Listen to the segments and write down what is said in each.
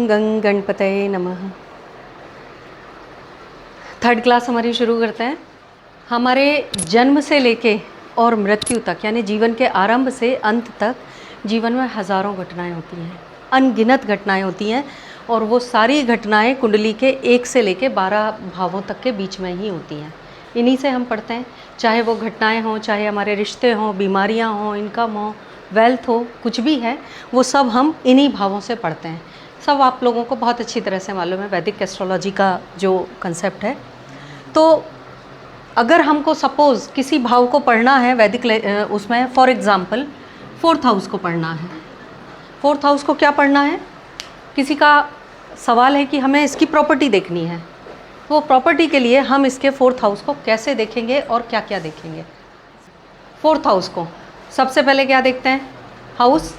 गं गणपतये नमः। थर्ड क्लास हमारी शुरू करते हैं। हमारे जन्म से लेके और मृत्यु तक, यानी जीवन के आरंभ से अंत तक जीवन में हज़ारों घटनाएं होती हैं, अनगिनत घटनाएं होती हैं, और वो सारी घटनाएं कुंडली के 1 से लेके 12 भावों तक के बीच में ही होती हैं। इन्हीं से हम पढ़ते हैं, चाहे वो घटनाएं हों, चाहे हमारे रिश्ते हों, बीमारियां हों, इनकम हो, वेल्थ हो, कुछ भी है, वो सब हम इन्हीं भावों से पढ़ते हैं। सब आप लोगों को बहुत अच्छी तरह से मालूम है वैदिक एस्ट्रोलॉजी का जो कंसेप्ट है। तो अगर हमको सपोज़ किसी भाव को पढ़ना है वैदिक उसमें, फॉर एग्ज़ाम्पल 4th हाउस को पढ़ना है। 4th हाउस को क्या पढ़ना है? किसी का सवाल है कि हमें इसकी प्रॉपर्टी देखनी है, वो प्रॉपर्टी के लिए हम इसके 4th हाउस को कैसे देखेंगे और क्या क्या देखेंगे। 4th हाउस को सबसे पहले क्या देखते हैं? हाउस,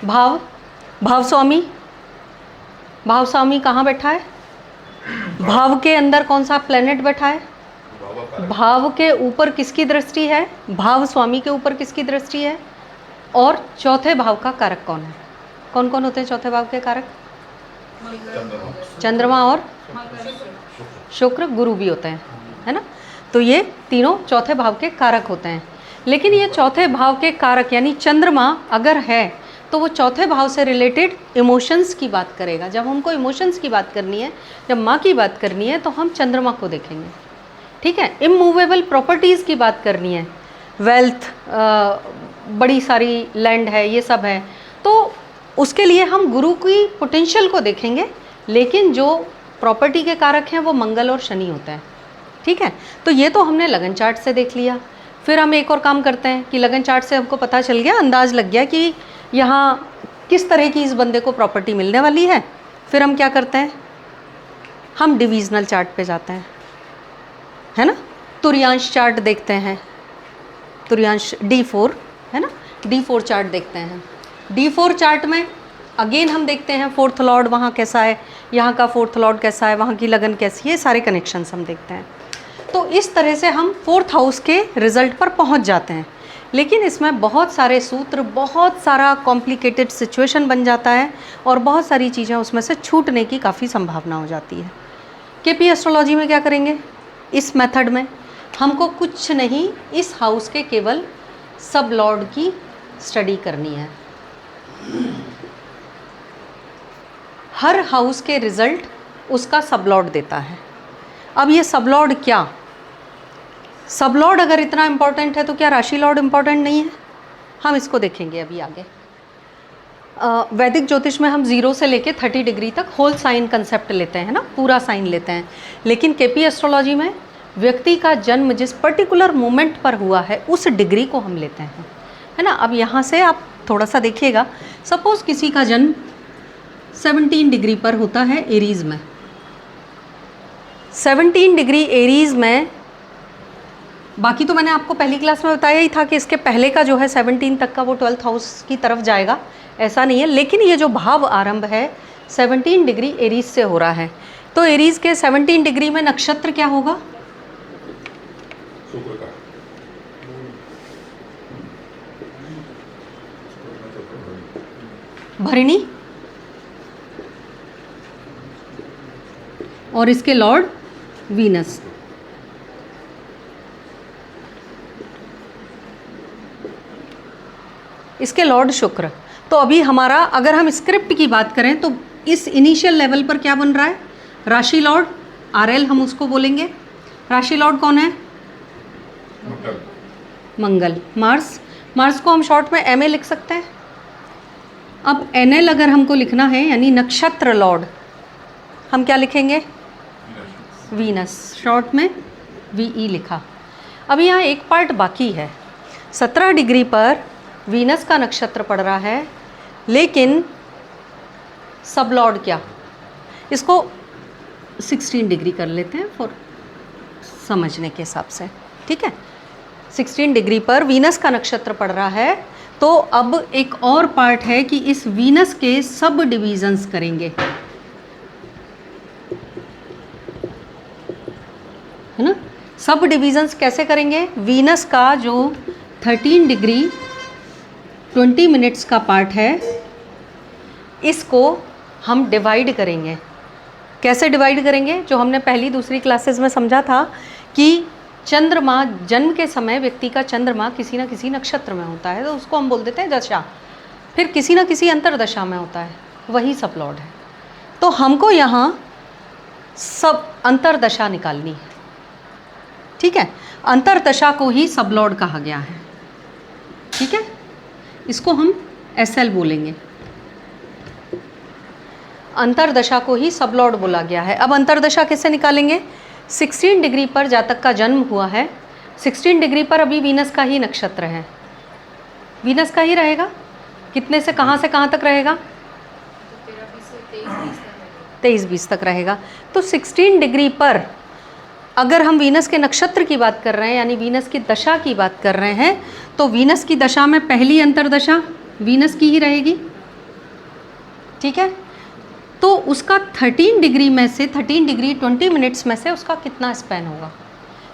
भाव, भाव स्वामी। भाव स्वामी कहाँ बैठा है? भाव के अंदर कौन सा प्लेनेट बैठा है? भाव के ऊपर किसकी दृष्टि है? भाव स्वामी के ऊपर किसकी दृष्टि है? और चौथे भाव का कारक कौन है? कौन कौन होते हैं चौथे भाव के कारक? चंद्रमा और शुक्र, गुरु भी होते हैं, है ना। तो ये तीनों चौथे भाव के कारक होते हैं। लेकिन ये चौथे भाव के कारक यानी चंद्रमा अगर है तो वो चौथे भाव से रिलेटेड इमोशंस की बात करेगा। जब हमको इमोशंस की बात करनी है, जब माँ की बात करनी है, तो हम चंद्रमा को देखेंगे, ठीक है। इमूवेबल प्रॉपर्टीज़ की बात करनी है, वेल्थ, बड़ी सारी लैंड है, ये सब है, तो उसके लिए हम गुरु की पोटेंशियल को देखेंगे। लेकिन जो प्रॉपर्टी के कारक हैं वो मंगल और शनि होते हैं, ठीक है। तो ये तो हमने लगन चार्ट से देख लिया। फिर हम एक और काम करते हैं कि लगन चार्ट से हमको पता चल गया, अंदाज लग गया कि यहाँ किस तरह की इस बंदे को प्रॉपर्टी मिलने वाली है। फिर हम क्या करते हैं? हम डिविजनल चार्ट पे जाते हैं, है ना। तुर्यांश चार्ट देखते हैं, तुर्यांश D4 है ना, D4 चार्ट देखते हैं। D4 चार्ट में अगेन हम देखते हैं 4th लॉर्ड वहाँ कैसा है, यहाँ का 4th लॉर्ड कैसा है, वहाँ की लगन कैसी है, सारे कनेक्शंस हम देखते हैं। तो इस तरह से हम 4th हाउस के रिजल्ट पर पहुँच जाते हैं। लेकिन इसमें बहुत सारे सूत्र, बहुत सारा कॉम्प्लिकेटेड सिचुएशन बन जाता है और बहुत सारी चीज़ें उसमें से छूटने की काफ़ी संभावना हो जाती है। केपी एस्ट्रोलॉजी में क्या करेंगे? इस मेथड में हमको कुछ नहीं, इस हाउस के केवल सब लॉर्ड की स्टडी करनी है। हर हाउस के रिजल्ट उसका सब लॉर्ड देता है। अब ये सब लॉर्ड क्या, सब लॉर्ड अगर इतना इम्पॉर्टेंट है तो क्या राशि लॉर्ड इम्पॉर्टेंट नहीं है? हम इसको देखेंगे अभी आगे। वैदिक ज्योतिष में हम 0 से लेके 30 डिग्री तक होल साइन कंसेप्ट लेते हैं ना, पूरा साइन लेते हैं। लेकिन केपी एस्ट्रोलॉजी में व्यक्ति का जन्म जिस पर्टिकुलर मोमेंट पर हुआ है उस डिग्री को हम लेते हैं, है ना। अब यहाँ से आप थोड़ा सा देखिएगा, सपोज किसी का जन्म 17 डिग्री पर होता है एरीज़ में। 17 डिग्री एरीज़ में, बाकी तो मैंने आपको पहली क्लास में बताया ही था कि इसके पहले का जो है 17 तक का वो 12th हाउस की तरफ जाएगा, ऐसा नहीं है। लेकिन ये जो भाव आरंभ है 17 डिग्री एरीज से हो रहा है, तो एरीज के 17 डिग्री में नक्षत्र क्या होगा? भरणी, और इसके लॉर्ड वीनस। इसके लॉर्ड शुक्र। तो अभी हमारा, अगर हम स्क्रिप्ट की बात करें तो इस इनिशियल लेवल पर क्या बन रहा है? राशि लॉर्ड RL हम उसको बोलेंगे। राशि लॉर्ड कौन है? मंगल। मार्स, मार्स को हम शॉर्ट में MA लिख सकते हैं। अब NL अगर हमको लिखना है यानी नक्षत्र लॉर्ड, हम क्या लिखेंगे? वीनस, शॉर्ट में VE लिखा। अब यहाँ एक पार्ट बाकी है। 17 डिग्री पर वीनस का नक्षत्र पड़ रहा है, लेकिन सब लॉर्ड क्या? इसको 16 डिग्री कर लेते हैं फॉर समझने के हिसाब से, ठीक है। 16 डिग्री पर वीनस का नक्षत्र पड़ रहा है, तो अब एक और पार्ट है कि इस वीनस के सब डिविजन्स करेंगे, है ना। सब डिविजन्स कैसे करेंगे? वीनस का जो 13 डिग्री 20 मिनट्स का पार्ट है इसको हम डिवाइड करेंगे। कैसे डिवाइड करेंगे? जो हमने पहली दूसरी क्लासेस में समझा था कि चंद्रमा जन्म के समय व्यक्ति का चंद्रमा किसी न किसी नक्षत्र में होता है, तो उसको हम बोल देते हैं दशा, फिर किसी न किसी अंतरदशा में होता है, वही सब लॉर्ड है। तो हमको यहाँ सब अंतरदशा निकालनी है, ठीक है। अंतरदशा को ही सब लॉर्ड कहा गया है, ठीक है। इसको हम SL बोलेंगे, अंतरदशा को ही सब लॉर्ड बोला गया है। अब अंतरदशा कैसे निकालेंगे? 16 डिग्री पर जातक का जन्म हुआ है, 16 डिग्री पर अभी वीनस का ही नक्षत्र है, वीनस का ही रहेगा। कितने से कहाँ तक रहेगा? 23-20 तक रहेगा। तो 16 डिग्री पर अगर हम वीनस के नक्षत्र की बात कर रहे हैं, यानी वीनस की दशा की बात कर रहे हैं, तो वीनस की दशा में पहली अंतरदशा वीनस की ही रहेगी, ठीक है। तो उसका 13 डिग्री में से 13 डिग्री 20 मिनट्स में से उसका कितना स्पैन होगा,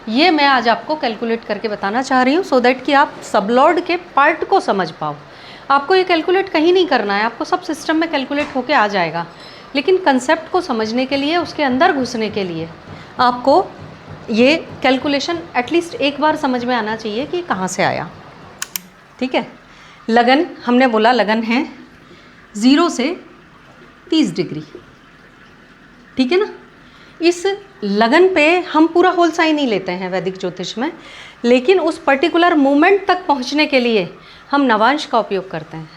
ये मैं आज आपको कैलकुलेट करके बताना चाह रही हूँ, सो दैट कि आप सब लॉर्ड के पार्ट को समझ पाओ। आपको ये कैलकुलेट कहीं नहीं करना है, आपको सब सिस्टम में कैलकुलेट होके आ जाएगा, लेकिन कंसेप्ट को समझने के लिए, उसके अंदर घुसने के लिए आपको ये कैलकुलेशन एटलीस्ट एक बार समझ में आना चाहिए कि कहाँ से आया, ठीक है। लगन हमने बोला, लगन है 0 से 30 डिग्री, ठीक है ना। इस लगन पे हम पूरा होल साइन नहीं लेते हैं वैदिक ज्योतिष में, लेकिन उस पर्टिकुलर मोमेंट तक पहुंचने के लिए हम नवांश का उपयोग करते हैं।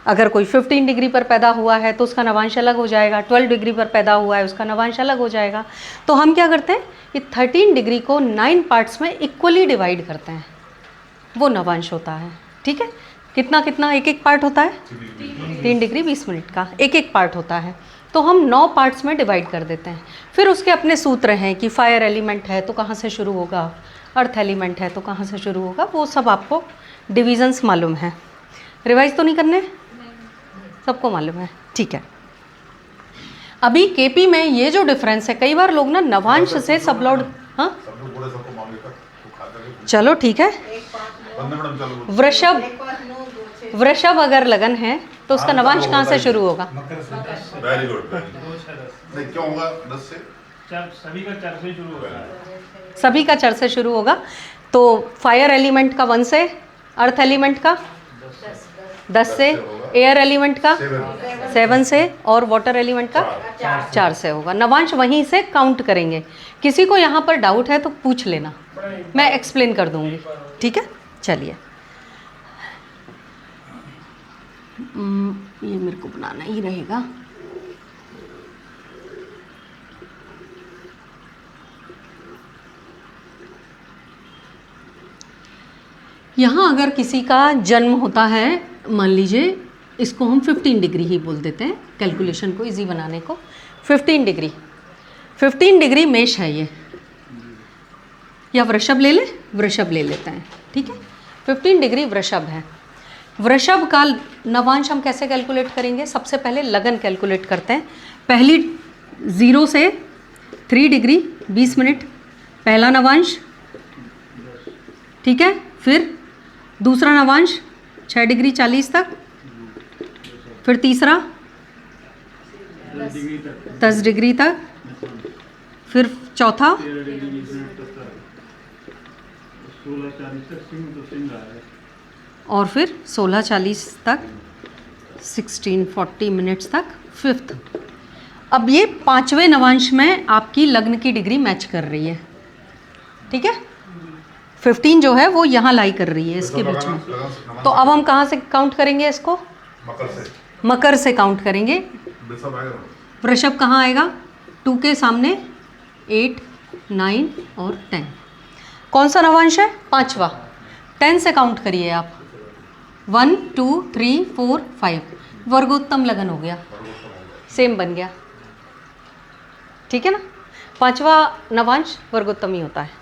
अगर कोई 15 डिग्री पर पैदा हुआ है तो उसका नवांश अलग हो जाएगा, 12 डिग्री पर पैदा हुआ है उसका नवांश अलग हो जाएगा। तो हम क्या करते हैं, ये 13 डिग्री को 9 पार्ट्स में इक्वली डिवाइड करते हैं, वो नवांश होता है, ठीक है। कितना कितना एक एक पार्ट होता है? 3 डिग्री 20 मिनट का एक एक पार्ट होता है। तो हम 9 पार्ट्स में डिवाइड कर देते हैं। फिर उसके अपने सूत्र हैं कि फायर एलिमेंट है तो कहाँ से शुरू होगा, अर्थ एलिमेंट है तो कहाँ से शुरू होगा, वो सब आपको डिविजन्स मालूम है। रिवाइज तो नहीं करने, सबको मालूम है, ठीक है। अभी केपी में ये जो डिफरेंस है, कई बार लोग ना नवांश से सब लॉर्ड, हाँ चलो ठीक है। वृषभ अगर लगन है तो उसका नवांश कहाँ से शुरू होगा? Very good. क्यों होगा? 10 से सभी का चर से शुरू होगा, सभी का चर से शुरू होगा। तो फायर एलिमेंट का 1 से, अर्थ एलिमेंट का 10 से, एयर एलिमेंट का 7 से, और वाटर एलिमेंट का 4 से होगा। नवांश वहीं से काउंट करेंगे। किसी को यहाँ पर डाउट है तो पूछ लेना, मैं एक्सप्लेन कर दूंगी, ठीक है। चलिए, ये मेरे को बनाना ही रहेगा। यहाँ अगर किसी का जन्म होता है, मान लीजिए इसको हम 15 डिग्री ही बोल देते हैं, कैलकुलेशन को इजी बनाने को। 15 डिग्री मेष है ये, या वृषभ ले ले, वृषभ ले लेते हैं, ठीक है। 15 डिग्री वृषभ है। वृषभ का नवांश हम कैसे कैलकुलेट करेंगे? सबसे पहले लगन कैलकुलेट करते हैं। पहली 0 से 3 डिग्री 20 मिनट पहला नवांश, ठीक है। फिर दूसरा नवांश 6 डिग्री 40 तक, फिर तीसरा 10 डिग्री तक, फिर चौथा और फिर 16:40 तक, 16:40 मिनट्स तक, फिफ्थ। अब ये 5वें नवांश में आपकी लग्न की डिग्री मैच कर रही है, ठीक है। 15 जो है वो यहाँ लाई कर रही है इसके बीच में। तो अब हम कहाँ से काउंट करेंगे इसको? मकर से काउंट करेंगे। वृषभ कहाँ आएगा? 2 के सामने 8, 9 और 10। कौन सा नवांश है? 5वां। 10 से काउंट करिए आप। 1, 2, 3, 4, 5। वर्गोत्तम लगन हो गया, सेम बन गया, ठीक है ना। 5वां नवांश वर्गोत्तम ही होता है।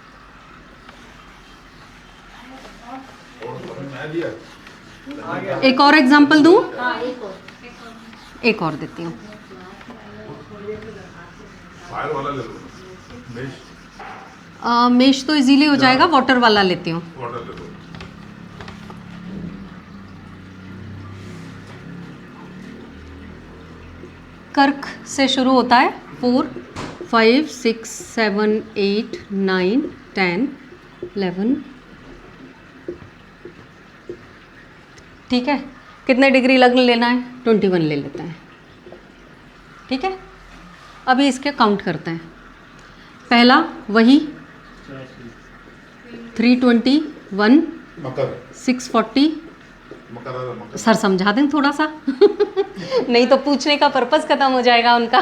एक और एग्जाम्पल दूं? एक और देती हूँ। मेष तो इजीली हो जाएगा, वाटर वाला लेती हूँ। कर्क से शुरू होता है 4 5 6 7 8 9 10 11। ठीक है, कितने डिग्री लग्न लेना है? 21 ले लेते हैं। ठीक है, अभी इसके काउंट करते हैं। पहला वही 321 मकर 640। मकर सर समझा दें थोड़ा सा नहीं तो पूछने का पर्पस खत्म हो जाएगा उनका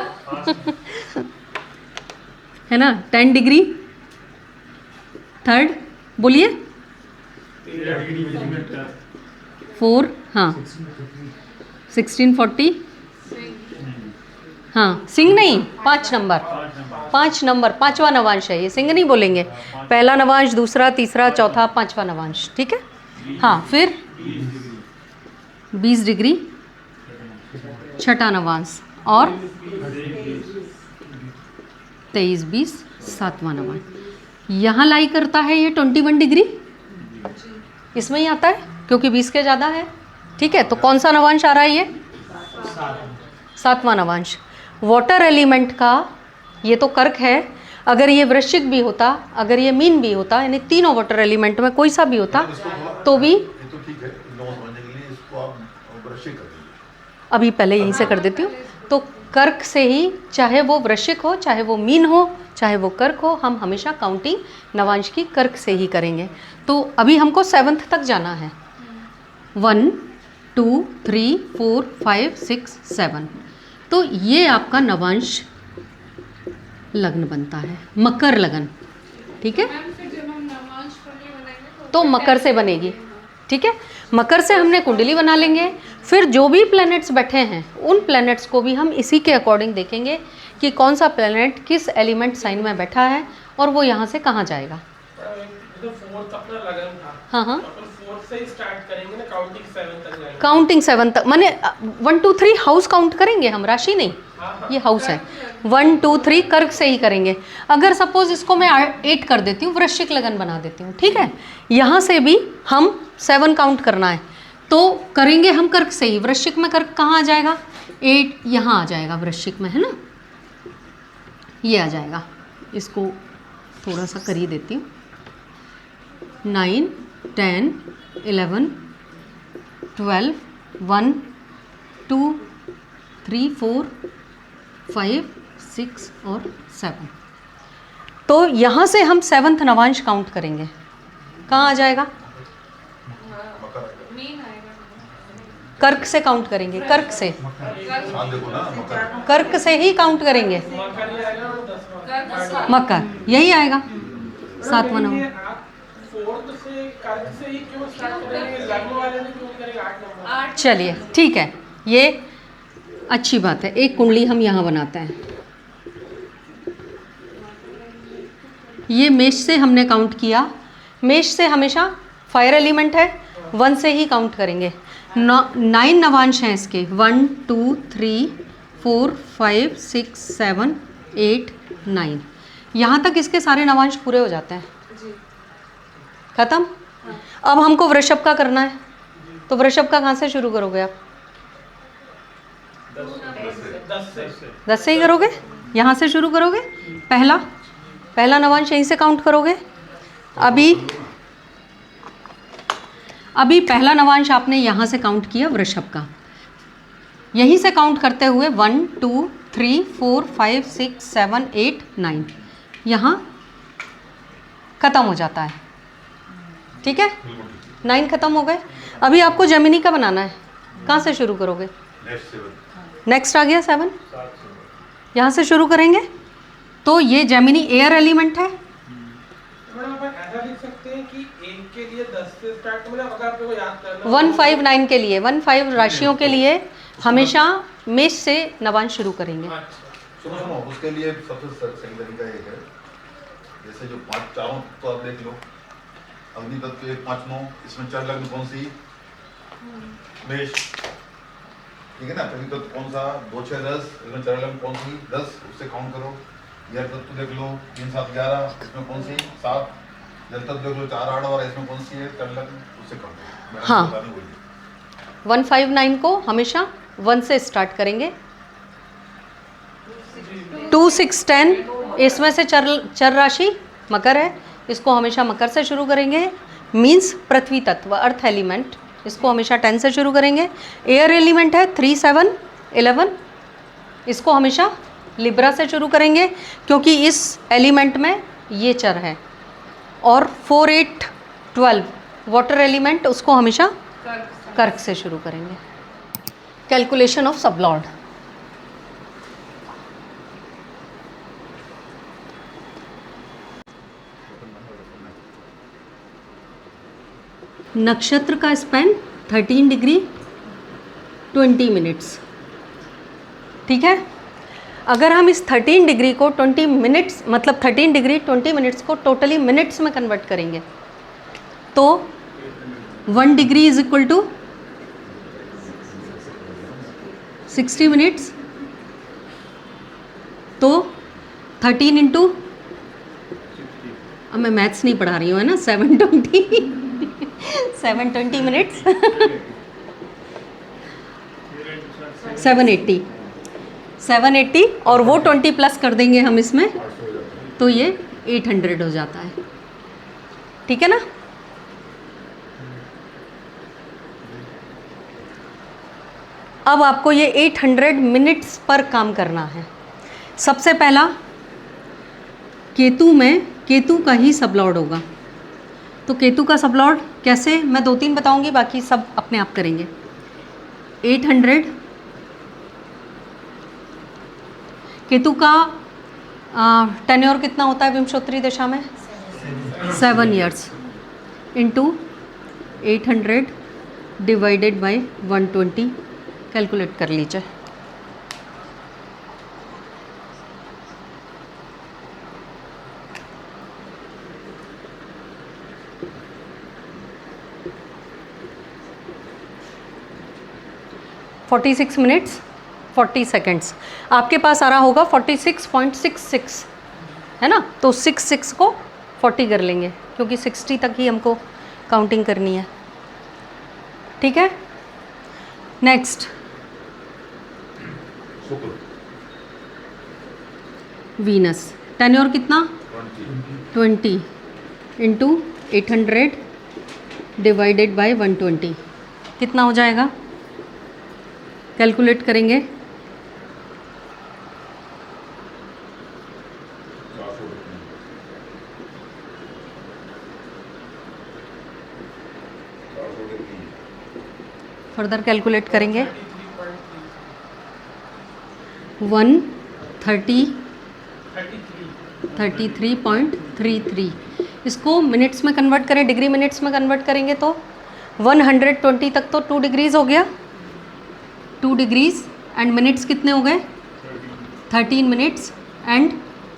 है ना। 10 डिग्री थर्ड बोलिए 4 हाँ 1640 हाँ सिंह नहीं 5 नंबर 5 नंबर 5वां नवांश है ये, सिंह नहीं बोलेंगे। पहला नवांश, दूसरा, तीसरा, चौथा, 5वां नवांश। ठीक है हाँ, फिर 20 डिग्री छठा नवांश और 23 20 7वां नवांश। यहाँ लाई करता है ये 21 डिग्री, इसमें ही आता है क्योंकि 20 के ज़्यादा है। ठीक है, तो कौन सा नवांश आ रहा है ये? 7वां नवांश। वाटर एलिमेंट का ये तो कर्क है, अगर ये वृश्चिक भी होता, अगर ये मीन भी होता, यानी तीनों वाटर एलिमेंट में कोई सा भी होता तो भी तो ठीक है, समझने के लिए इसको आप वृश्चिक कर दीजिए। अभी पहले यहीं से कर देती हूँ। तो कर्क से ही, चाहे वो वृश्चिक हो, चाहे वो मीन हो, चाहे वो कर्क हो, हम हमेशा काउंटिंग नवांश की कर्क से ही करेंगे। तो अभी हमको 7th तक जाना है। 1 2 3 4 5 6 7। तो ये आपका नवांश लग्न बनता है, मकर लगन। ठीक है, तो मकर से बनेगी। ठीक है, मकर से हमने कुंडली बना लेंगे। फिर जो भी प्लैनेट्स बैठे हैं उन प्लैनेट्स को भी हम इसी के अकॉर्डिंग देखेंगे कि कौन सा प्लैनेट किस एलिमेंट साइन में बैठा है और वो यहाँ से कहाँ जाएगा। हाँ हाँ, काउंटिंग 7 तक माने 1 2 3 हाउस काउंट करेंगे हम, राशि नहीं, ये हाउस है। 1 2 3 कर्क से ही करेंगे। अगर सपोज इसको मैं 8 कर देती हूँ, वृश्चिक लगन बना देती हूँ। ठीक है, यहाँ से भी हम 7 काउंट करना है तो करेंगे हम कर्क से ही। वृश्चिक में कर्क कहाँ आ जाएगा? 8 यहाँ आ जाएगा वृश्चिक में, है ना, ये आ जाएगा। इसको थोड़ा सा कर ही देती हूँ। 9 10 11 12 1 2 3 4 5 6 और 7। तो यहाँ से हम 7th नवांश काउंट करेंगे। कहाँ आ जाएगा? कर्क से काउंट करेंगे, कर्क से, कर्क से ही काउंट करेंगे। मकर यही आएगा 7वां नंबर। चलिए ठीक है, ये अच्छी बात है। एक कुंडली हम यहाँ बनाते हैं। ये मेष से हमने काउंट किया। मेष से हमेशा फायर एलिमेंट है, 1 से ही काउंट करेंगे। 9 नवांश हैं इसके, 1 2 3 4 5 6 7 8 9। यहाँ तक इसके सारे नवांश पूरे हो जाते हैं, खत्म। अब हमको वृषभ का करना है, तो वृषभ का कहाँ से शुरू करोगे आप? 10 से ही करोगे, यहाँ से शुरू करोगे। पहला नवांश यहीं से काउंट करोगे। अभी पहला नवांश आपने यहाँ से काउंट किया वृषभ का, यहीं से काउंट करते हुए 1 2 3 4 5 6 7 8 9 यहाँ खत्म हो जाता है। ठीक है, 9 खत्म हो गए। अभी आपको जेमिनी का बनाना है, कहाँ से शुरू करोगे? नेक्स्ट आ गया 7, यहाँ से शुरू करेंगे। तो ये जेमिनी एयर एलिमेंट है। ऐसा लिख सकते हैं कि एक के लिए 10 से स्टार्ट, मतलब अगर आपको याद करना 159 के लिए, 15 राशियों के लिए हमेशा मेष से नवांश शुरू करेंगे। सुनो, उसके लिए सबसे सही तरीका एक है, जैसे जो 5 चारों तो आप देख लो, अग्नि तत्व 1 5 9, इसमें 4 लग्न कौन सी? मेष। ठीक है ना, अग्नि तत्व कौन सा? 2 6 10, इसमें 4 लग्न कौन सी? 10, उससे काउंट करो। जल तत्व देख लो, 3 7 11, इसमें कौन सी? 7। जल तत्व देख लो, 4 8 और इसमें कौन सी है? 4 लग्न, उससे काउंट। हाँ, 159 को हमेशा 1 से स्टार्ट करेंगे। 2 6 10, इसमें से चर राशि मकर है, इसको हमेशा मकर से शुरू करेंगे। मीन्स पृथ्वी तत्व, अर्थ एलिमेंट, इसको हमेशा 10 से शुरू करेंगे। एयर एलिमेंट है 3 7 11, इसको हमेशा लिब्रा से शुरू करेंगे क्योंकि इस एलिमेंट में ये चर है। और 4 8 12 वाटर एलिमेंट, उसको हमेशा कर्क से शुरू करेंगे। Calculation of sublord. नक्षत्र का स्पैन 13 डिग्री 20 मिनट्स, ठीक है। अगर हम इस 13 डिग्री को 20 मिनट्स, मतलब 13 डिग्री 20 मिनट्स को टोटली मिनट्स में कन्वर्ट करेंगे तो 1 degree is equal to 60 minutes. तो 13 इंटू, अब मैं मैथ्स नहीं पढ़ा रही हूँ, है ना, 720 मिनट्स 780 और वो 20 प्लस कर देंगे हम इसमें तो ये 800 हो जाता है, ठीक है ना। अब आपको ये 800 मिनट्स पर काम करना है। सबसे पहला केतु में, केतु का ही सबलॉर्ड होगा। तो केतु का सबलॉर्ड कैसे, मैं 2-3 बताऊंगी, बाकी सब अपने आप करेंगे। 800, केतु का टेन्योर कितना होता है विंशोत्तरी दशा में, 7 years, into 800 divided by 120, calculate कर लीजिए। $46 मिनट्स 40 सेकेंड्स आपके पास आ रहा होगा 46.66, है ना। तो 66 को 40 कर लेंगे क्योंकि 60 तक ही हमको काउंटिंग करनी है, ठीक है। नेक्स्ट वीनस, टेन्योर कितना, 20 इंटू 800 डिवाइडेड बाय 120, कितना हो जाएगा, कैलकुलेट करेंगे। फर्दर कैलकुलेट करेंगे। 133.33, इसको मिनट्स में कन्वर्ट करें, डिग्री मिनट्स में कन्वर्ट करेंगे तो 120 तक तो 2 डिग्रीज हो गया, 2 डिग्रीज एंड मिनट्स कितने हो गए, 13 मिनट्स एंड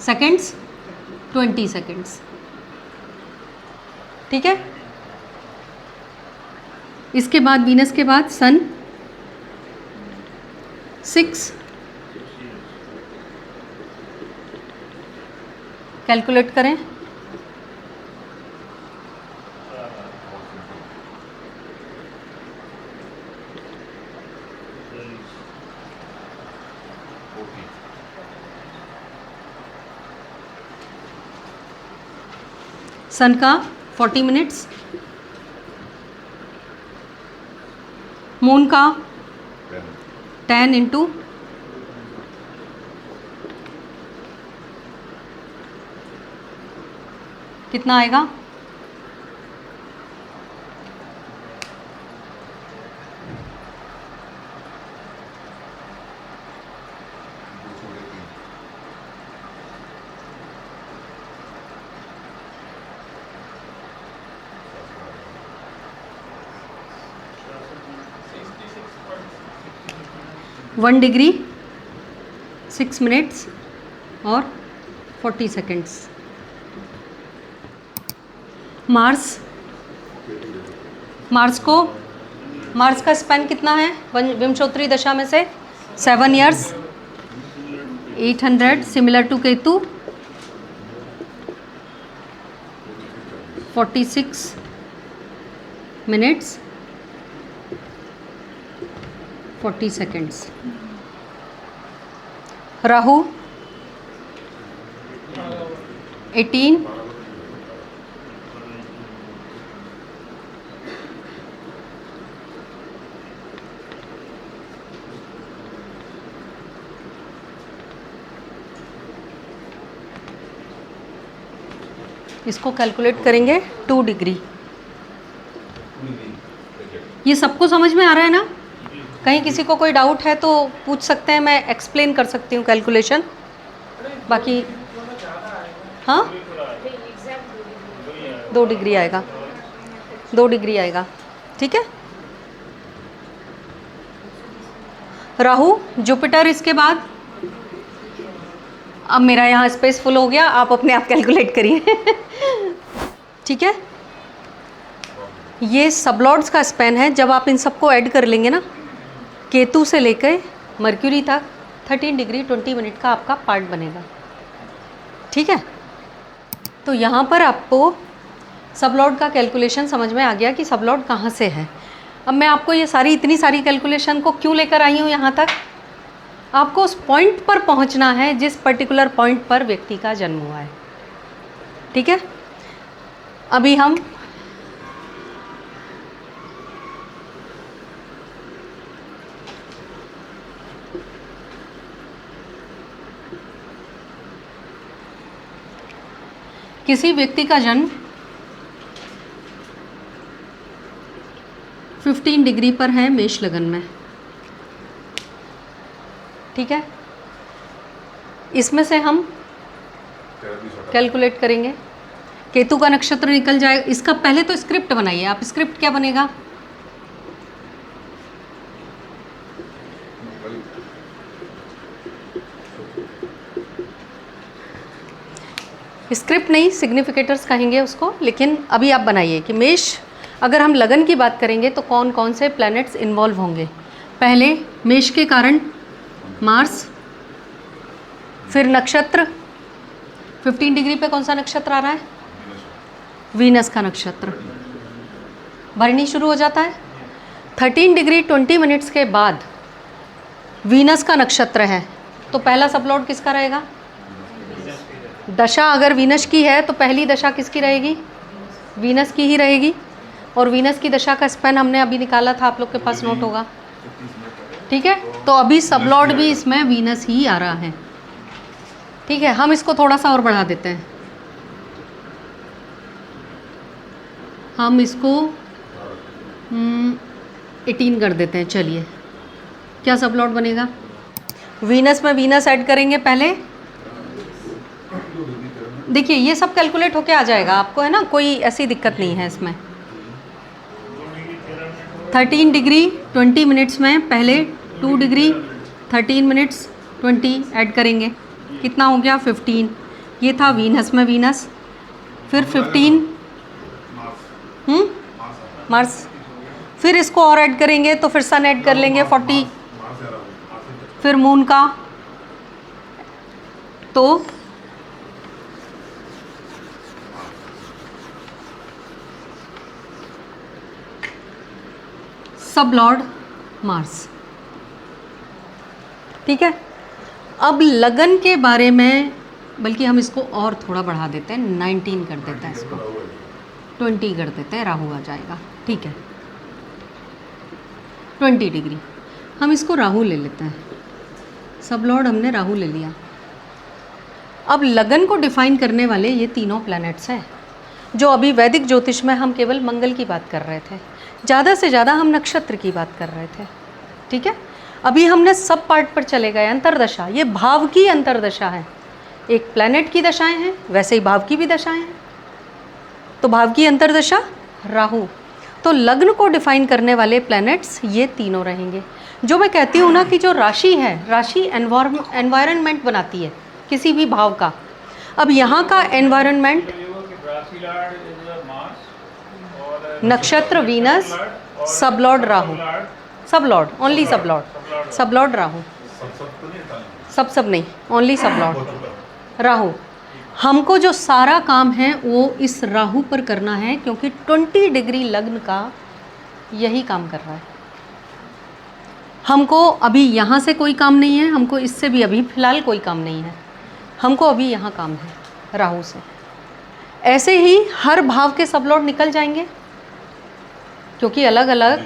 सेकेंड्स 20 सेकेंड्स, ठीक है। इसके बाद वीनस के बाद सन 6, कैलकुलेट करें। सन का 40 मिनट्स, मून का 10 इंटू कितना आएगा, वन डिग्री 6 मिनट्स और 40 सेकेंड्स। मार्स का स्पैन कितना है विंशोत्तरी दशा में से, 7 years, 800 similar to Ketu, 46 minutes 40 seconds. Rahu 18 इसको कैलकुलेट करेंगे 2 डिग्री। ये सबको समझ में आ रहा है ना? कहीं किसी को कोई डाउट है तो पूछ सकते हैं, मैं एक्सप्लेन कर सकती हूँ कैलकुलेशन। बाकी हाँ 2 डिग्री आएगा, 2 डिग्री आएगा, ठीक है। राहु जुपिटर, इसके बाद अब मेरा यहाँ स्पेस फुल हो गया, आप अपने आप कैलकुलेट करिए ठीक है। ये सबलॉर्ड्स का स्पैन है। जब आप इन सबको ऐड कर लेंगे ना, केतु से लेकर मर्क्यूरी तक 13 डिग्री 20 मिनट का आपका पार्ट बनेगा, ठीक है। तो यहाँ पर आपको सबलॉर्ड का कैलकुलेशन समझ में आ गया कि सबलॉर्ड कहाँ से है। अब मैं आपको ये सारी इतनी सारी कैलकुलेशन को क्यों लेकर आई हूँ यहाँ तक, आपको उस पॉइंट पर पहुँचना है जिस पर्टिकुलर पॉइंट पर व्यक्ति का जन्म हुआ है, ठीक है। अभी हम किसी व्यक्ति का जन्म 15 डिग्री पर है मेष लगन में, ठीक है। इसमें से हम कैलकुलेट करेंगे, केतु का नक्षत्र निकल जाएगा। इसका पहले तो स्क्रिप्ट बनाइए आप। स्क्रिप्ट क्या बनेगा? स्क्रिप्ट नहीं, सिग्निफिकेटर्स कहेंगे उसको, लेकिन अभी आप बनाइए कि मेष, अगर हम लगन की बात करेंगे तो कौन कौन से प्लैनेट्स इन्वॉल्व होंगे। पहले मेष के कारण मार्स, फिर नक्षत्र 15 डिग्री पे कौन सा नक्षत्र आ रहा है? वीनस का नक्षत्र। भरनी शुरू हो जाता है 13 डिग्री 20 मिनट्स के बाद वीनस का नक्षत्र है, तो पहला सबलॉर्ड किसका रहेगा? दशा अगर वीनस की है तो पहली दशा किसकी रहेगी? वीनस की ही रहेगी। और वीनस की दशा का स्पैन हमने अभी निकाला था, आप लोग के पास नोट होगा, ठीक है। तो अभी सबलॉर्ड भी इसमें वीनस ही आ रहा है, ठीक है। हम इसको थोड़ा सा और बढ़ा देते हैं, हम इसको 18 कर देते हैं। चलिए, क्या सबलॉर्ड बनेगा? वीनस में वीनस ऐड करेंगे पहले। देखिए ये सब कैलकुलेट होके आ जाएगा आपको, है ना, कोई ऐसी दिक्कत नहीं है इसमें। 13 डिग्री 20 मिनट्स में पहले 2 डिग्री 13 मिनट्स 20 ऐड करेंगे, कितना हो गया? 15। ये था वीनस में वीनस, फिर 15 मार्स, फिर इसको और ऐड करेंगे तो फिर सन ऐड कर लेंगे 40, फिर मून का, तो सबलॉर्ड मार्स, ठीक है। अब लगन के बारे में, बल्कि हम इसको और थोड़ा बढ़ा देते हैं, 19 कर देते हैं, इसको 20 कर देते हैं, राहु आ जाएगा, ठीक है। 20 डिग्री हम इसको राहु ले लेते हैं, सबलॉर्ड हमने राहु ले लिया। अब लगन को डिफाइन करने वाले ये तीनों प्लैनेट्स हैं, जो अभी वैदिक ज्योतिष में हम केवल मंगल की बात कर रहे थे, ज़्यादा से ज़्यादा हम नक्षत्र की बात कर रहे थे, ठीक है। अभी हमने सब पार्ट पर चले गए। अंतरदशा, ये भाव की अंतरदशा है। एक प्लैनेट की दशाएं हैं, वैसे ही भाव की भी दशाएं हैं। तो भाव की अंतरदशा राहु, तो लग्न को डिफाइन करने वाले प्लैनेट्स ये तीनों रहेंगे। जो मैं कहती हूँ ना कि जो राशि है, राशि एनवायरनमेंट बनाती है किसी भी भाव का। अब यहाँ का एनवायरनमेंट, नक्षत्र Venus, sublord Rahu, sublord only sublord, sublord Rahu, सब नहीं, ओनली सबलॉर्ड राहु। हमको जो सारा काम है वो इस राहु पर करना है, क्योंकि 20 डिग्री लग्न का यही काम कर रहा है। हमको अभी यहाँ से कोई काम नहीं है, हमको इससे भी अभी फ़िलहाल कोई काम नहीं है, हमको अभी यहाँ काम है राहु से। ऐसे ही हर भाव के सब लॉर्ड निकल जाएंगे, क्योंकि अलग अलग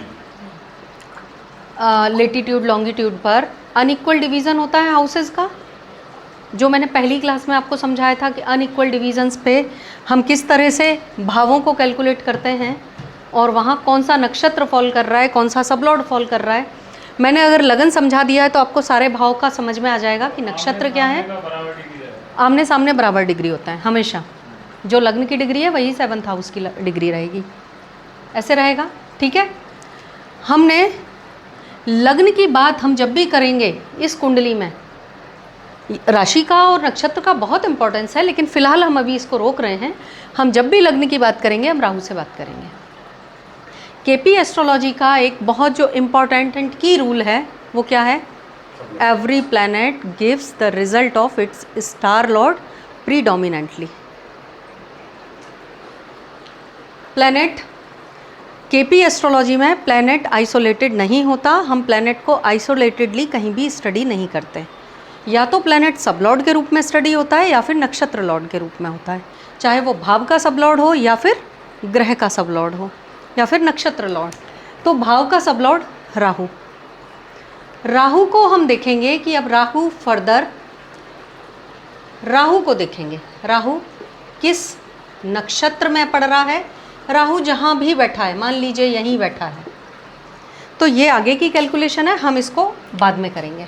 लेटीट्यूड लॉन्गिट्यूड पर अनइक्वल डिवीज़न होता है हाउसेस का, जो मैंने पहली क्लास में आपको समझाया था कि अनइक्वल डिवीजन्स पे हम किस तरह से भावों को कैलकुलेट करते हैं और वहाँ कौन सा नक्षत्र फॉल कर रहा है, कौन सा सबलॉर्ड फॉल कर रहा है। मैंने अगर लगन समझा दिया है तो आपको सारे भाव का समझ में आ जाएगा कि नक्षत्र क्या है। आमने सामने बराबर डिग्री होता है हमेशा, जो लग्न की डिग्री है वही 7th हाउस की डिग्री रहेगी, ऐसे रहेगा। ठीक है, हमने लग्न की बात हम जब भी करेंगे इस कुंडली में, राशि का और नक्षत्र का बहुत इंपॉर्टेंस है, लेकिन फिलहाल हम अभी इसको रोक रहे हैं। हम जब भी लग्न की बात करेंगे हम राहु से बात करेंगे। केपी एस्ट्रोलॉजी का एक बहुत जो इम्पॉर्टेंट एंड की रूल है वो क्या है, every planet gives the result of its star Lord predominantly. Planet KP astrology में प्लैनेट आइसोलेटेड नहीं होता, हम प्लैनेट को आइसोलेटेडली कहीं भी स्टडी नहीं करते। या तो प्लैनेट सबलॉर्ड के रूप में स्टडी होता है या फिर नक्षत्र लॉर्ड के रूप में होता है, चाहे वो भाव का सबलॉर्ड हो या फिर ग्रह का सबलॉर्ड हो या फिर नक्षत्र लॉर्ड। तो भाव का सबलॉर्ड राहु, राहु को हम देखेंगे कि अब राहु फर्दर, राहु को देखेंगे राहु किस नक्षत्र में पड़ रहा है। राहु जहाँ भी बैठा है, मान लीजिए यहीं बैठा है, तो ये आगे की कैलकुलेशन है, हम इसको बाद में करेंगे।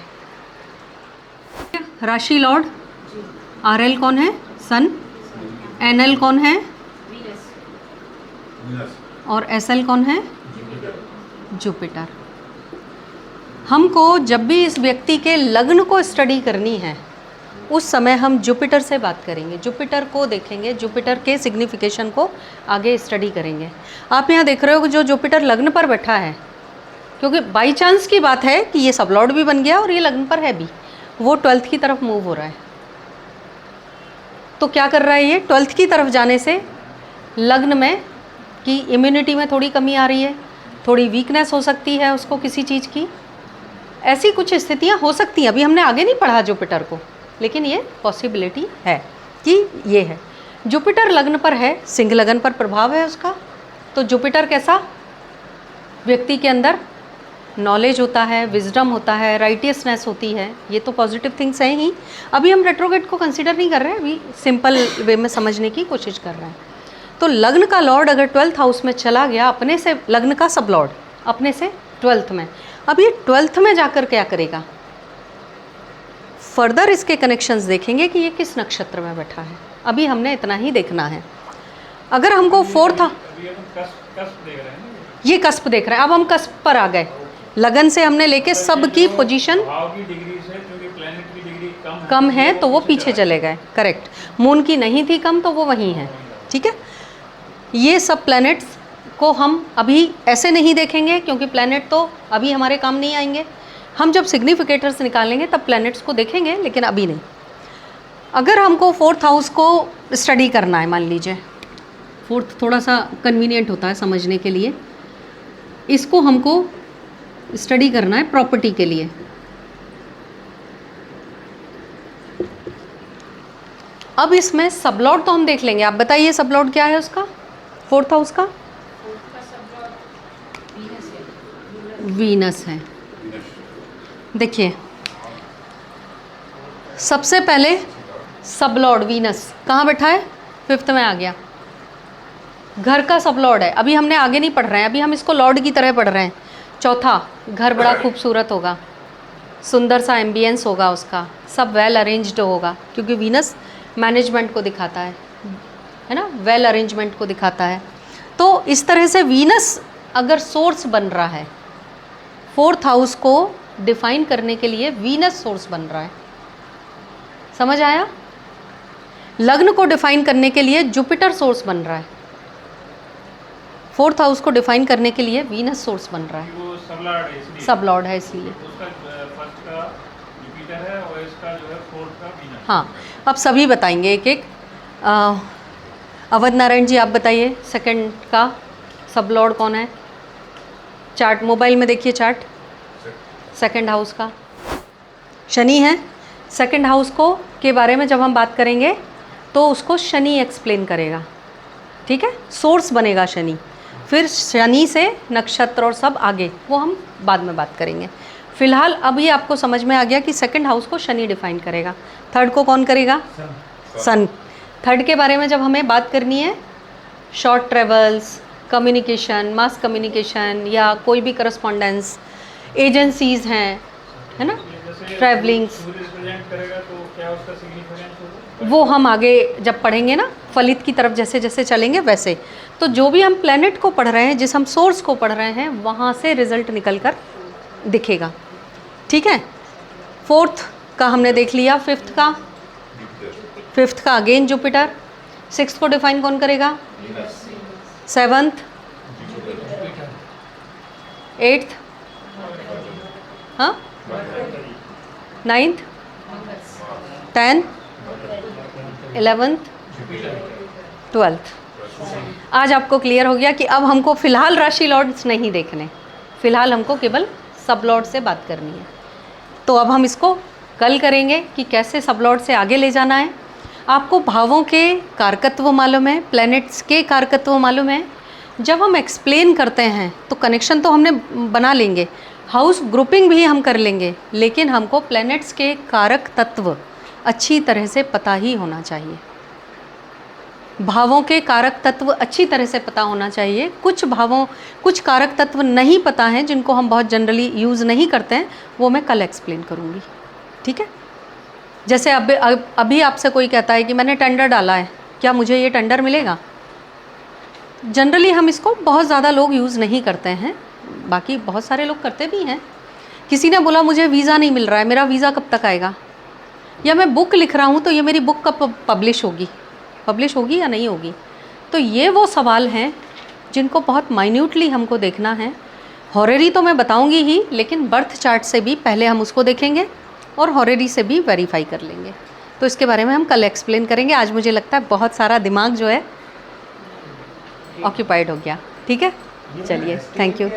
राशि लॉर्ड आरएल कौन है, सन, एनएल कौन है, और एसएल कौन है, जुपिटर। हमको जब भी इस व्यक्ति के लग्न को स्टडी करनी है उस समय हम जुपिटर से बात करेंगे, जुपिटर को देखेंगे, जुपिटर के सिग्निफिकेशन को आगे स्टडी करेंगे। आप यहाँ देख रहे हो कि जो जुपिटर लग्न पर बैठा है, क्योंकि बाई चांस की बात है कि ये सब लॉर्ड भी बन गया और ये लग्न पर है भी, वो 12th की तरफ मूव हो रहा है। तो क्या कर रहा है ये, 12th की तरफ जाने से लग्न में कि इम्यूनिटी में थोड़ी कमी आ रही है, थोड़ी वीकनेस हो सकती है उसको किसी चीज़ की, ऐसी कुछ स्थितियां हो सकती हैं। अभी हमने आगे नहीं पढ़ा जुपिटर को, लेकिन ये पॉसिबिलिटी है कि ये है। जुपिटर लग्न पर है, सिंह लग्न पर प्रभाव है उसका, तो जुपिटर कैसा, व्यक्ति के अंदर नॉलेज होता है, विजडम होता है, राइटियसनेस होती है, ये तो पॉजिटिव थिंग्स हैं ही। अभी हम रेट्रोग्रेड को कंसीडर नहीं कर रहे हैं, अभी सिंपल वे में समझने की कोशिश कर रहे हैं। तो लग्न का लॉर्ड अगर 12th हाउस में चला गया अपने से, लग्न का सब लॉर्ड अपने से 12th में, अब ये 12th में जाकर क्या करेगा, फर्दर इसके कनेक्शंस देखेंगे कि ये किस नक्षत्र में बैठा है। अभी हमने इतना ही देखना है। अगर हमको 4th, ये कस्प देख रहे हैं, अब हम कस्प पर आ गए। लगन से हमने लेके सब की पोजीशन कम है तो वो पीछे चले गए, करेक्ट। मून की नहीं थी कम तो वो वहीं है, ठीक है। ये सब प्लैनेट्स को हम अभी ऐसे नहीं देखेंगे क्योंकि प्लैनेट तो अभी हमारे काम नहीं आएंगे। हम जब सिग्निफिकेटर्स निकालेंगे तब प्लैनेट्स को देखेंगे, लेकिन अभी नहीं। अगर हमको 4th हाउस को स्टडी करना है, मान लीजिए 4th थोड़ा सा कन्वीनियंट होता है समझने के लिए, इसको हमको स्टडी करना है प्रॉपर्टी के लिए। अब इसमें सबलॉर्ड तो हम देख लेंगे, आप बताइए सबलॉर्ड क्या है उसका, 4th हाउस का, वीनस है। देखिए सबसे पहले सबलॉर्ड वीनस कहाँ बैठा है, 5th में आ गया, घर का सबलॉर्ड है। अभी हमने आगे नहीं पढ़ रहे हैं, अभी हम इसको लॉर्ड की तरह पढ़ रहे हैं। चौथा, घर बड़ा खूबसूरत होगा, सुंदर सा एम्बियंस होगा उसका, सब वेल अरेंज्ड होगा, क्योंकि वीनस मैनेजमेंट को दिखाता है ना, वेल अरेंजमेंट को दिखाता है। तो इस तरह से वीनस अगर सोर्स बन रहा है, 4th हाउस को डिफाइन करने के लिए वीनस सोर्स बन रहा है, समझ आया। लग्न को डिफाइन करने के लिए जुपिटर सोर्स बन रहा है, 4th हाउस को डिफाइन करने के लिए वीनस सोर्स बन रहा है, वो सब लॉर्ड है इसलिए। उसका फर्स्ट का जुपिटर है और इसका जो है 4th का वीनस। हाँ, अब सभी बताएंगे एक एक। अवध नारायण जी आप बताइए, सेकंड का सब लॉर्ड कौन है, चार्ट मोबाइल में देखिए चार्ट, सेकंड हाउस का शनि है। सेकंड हाउस को के बारे में जब हम बात करेंगे तो उसको शनि एक्सप्लेन करेगा, ठीक है, सोर्स बनेगा शनि। फिर शनि से नक्षत्र और सब आगे वो हम बाद में बात करेंगे। फिलहाल अब ये आपको समझ में आ गया कि सेकंड हाउस को शनि डिफाइन करेगा, थर्ड को कौन करेगा? सन। थर्ड के बारे में जब हमें बात करनी है, short travels, communication, mass communication या कोई भी करस्पॉन्डेंस, एजेंसीज़ हैं, है ना, ट्रैवलिंग्स, करेगा तो क्या उसका सिग्निफिकेंस होगा? वो हम आगे जब पढ़ेंगे ना, फलित की तरफ जैसे जैसे चलेंगे वैसे। तो जो भी हम प्लेनेट को पढ़ रहे हैं, जिस हम सोर्स को पढ़ रहे हैं, वहाँ से रिजल्ट निकल कर दिखेगा। ठीक है, फोर्थ का हमने देख लिया, फिफ्थ का अगेन जुपिटर, सिक्स्थ को डिफाइन कौन करेगा? सेवंथ, एट्थ, हाँ, नाइन्थ, 10th, 11th, 12th। आज आपको क्लियर हो गया कि अब हमको फ़िलहाल राशि लॉर्ड्स नहीं देखने, फ़िलहाल हमको केवल सब लॉर्ड से बात करनी है। तो अब हम इसको कल करेंगे कि कैसे सब लॉर्ड से आगे ले जाना है। आपको भावों के कारकत्व मालूम है, प्लैनेट्स के कारकत्व मालूम है। जब हम एक्सप्लेन करते हैं तो कनेक्शन तो हमने बना लेंगे, हाउस ग्रुपिंग भी हम कर लेंगे, लेकिन हमको प्लैनेट्स के कारक तत्व अच्छी तरह से पता ही होना चाहिए। भावों के कारक तत्व अच्छी तरह से पता होना चाहिए। कुछ कारक तत्व नहीं पता हैं, जिनको हम बहुत जनरली यूज़ नहीं करते हैं, वो मैं कल एक्सप्लेन करूँगी। ठीक है, जैसे अभी आपसे कोई कहता है कि मैंने टेंडर डाला है, क्या मुझे ये टेंडर मिलेगा? जनरली हम इसको बहुत ज़्यादा लोग यूज़ नहीं करते हैं, बाकी बहुत सारे लोग करते भी हैं। किसी ने बोला मुझे वीज़ा नहीं मिल रहा है, मेरा वीज़ा कब तक आएगा? या मैं बुक लिख रहा हूँ तो ये मेरी बुक कब पब्लिश होगी या नहीं होगी? तो ये वो सवाल हैं जिनको बहुत माइन्यूटली हमको देखना है। हॉरेरी तो मैं बताऊँगी ही, लेकिन बर्थ चार्ट से भी पहले हम उसको देखेंगे और हॉरेरी से भी वेरीफाई कर लेंगे। तो इसके बारे में हम कल एक्सप्लेन करेंगे। आज मुझे लगता है बहुत सारा दिमाग जो है ऑक्यूपाइड हो गया। ठीक है, चलिए, थैंक यू।